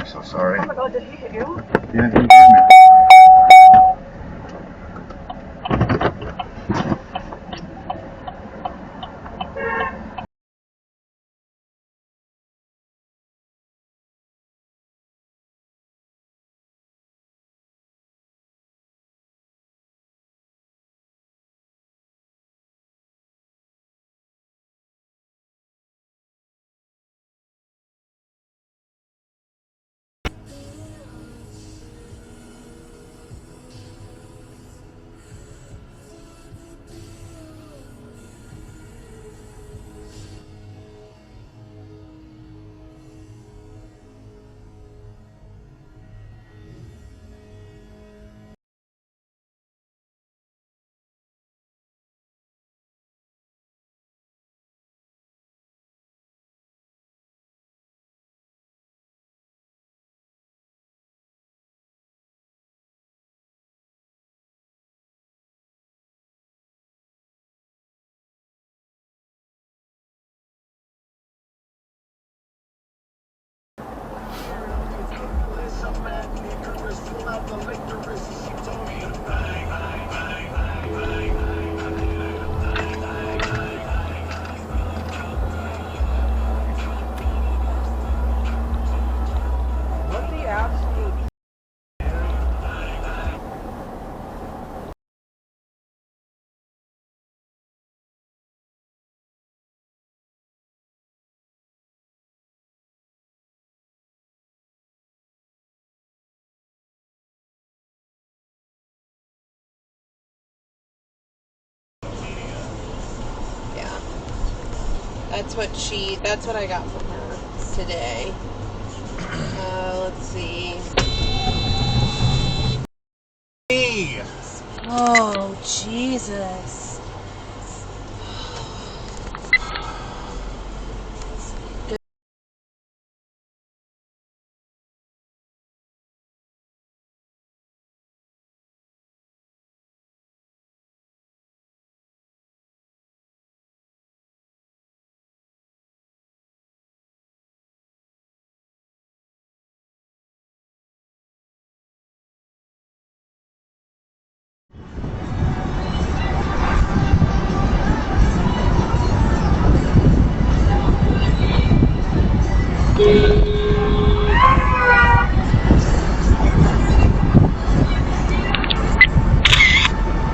I'm so sorry. Oh my God, did he hit you? Yeah, he hit me. That's what I got from her today. Let's see. Hey! Oh, Jesus.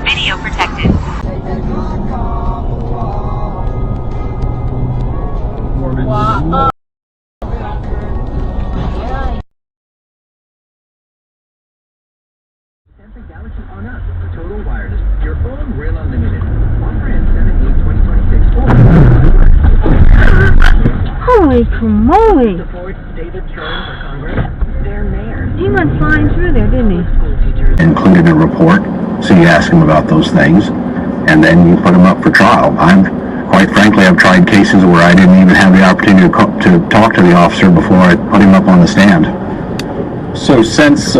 Video protected. Wow. Samsung Galaxy on us. Total wireless. Your own real unlimited. Offer ends 7/8/2026. Holy moly! Support David Stern for Congress. Their mayor. He went flying through there, didn't he? School teachers. Included a report, so you ask him about those things, and then you put him up for trial. Quite frankly, I've tried cases where I didn't even have the opportunity to talk to the officer before I put him up on the stand. So since,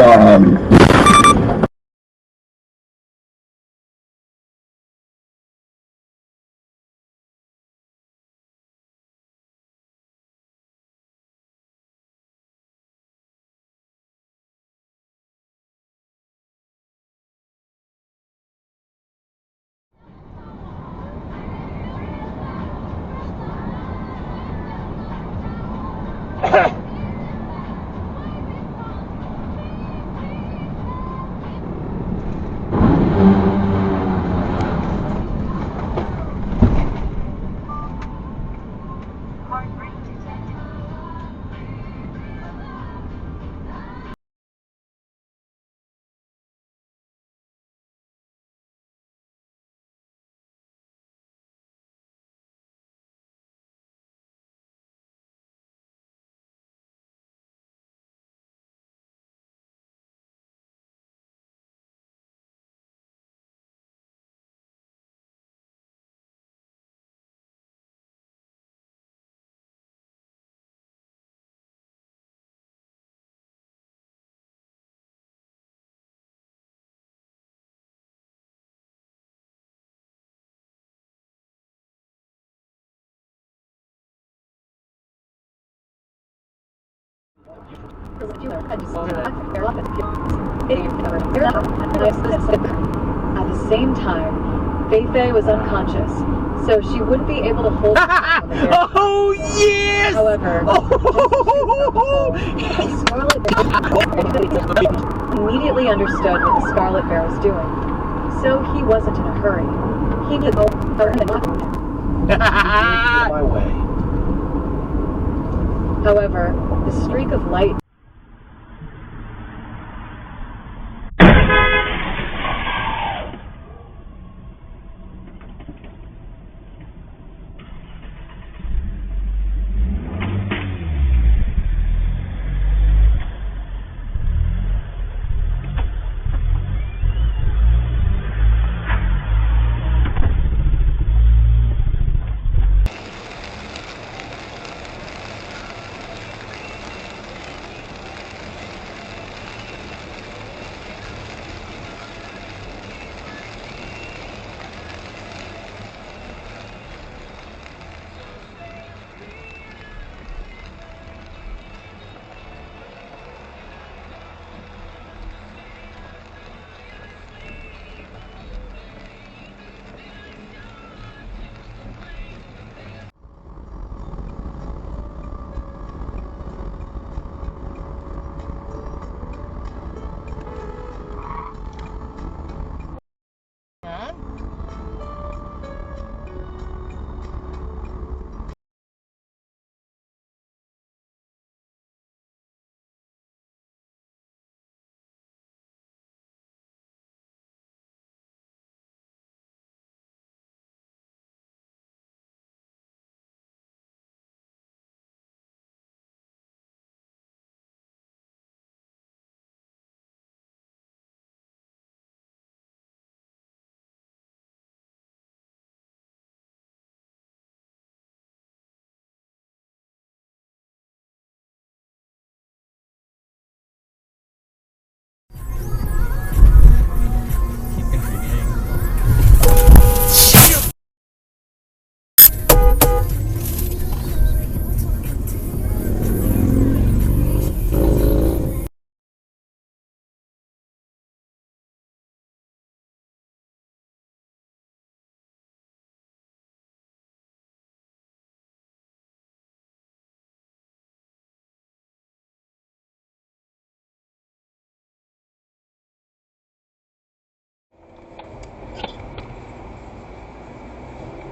At the same time, Fei was unconscious, so she wouldn't be able to hold Oh yes! However, the Scarlet Bear immediately understood what the Scarlet Bear was doing, so he wasn't in a hurry. He knew My way. However, the streak of light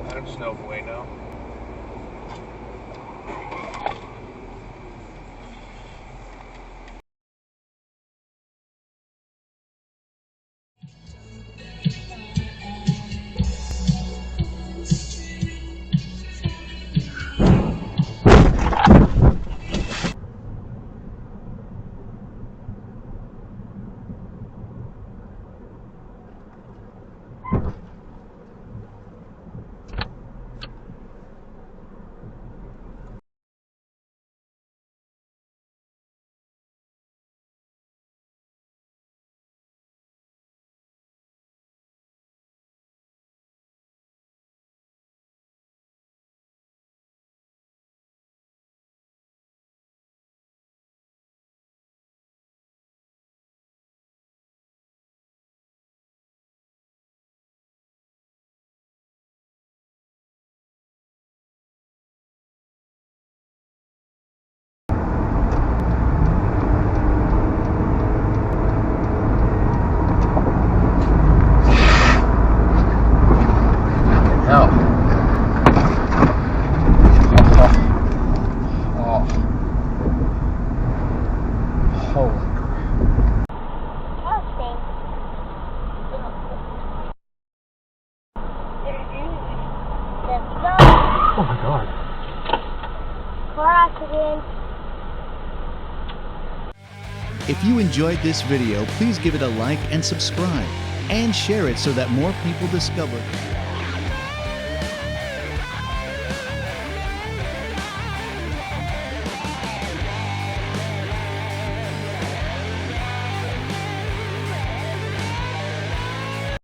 There's no way now. Oh my god. Car accident. If you enjoyed this video, please give it a like and subscribe, and share it so that more people discover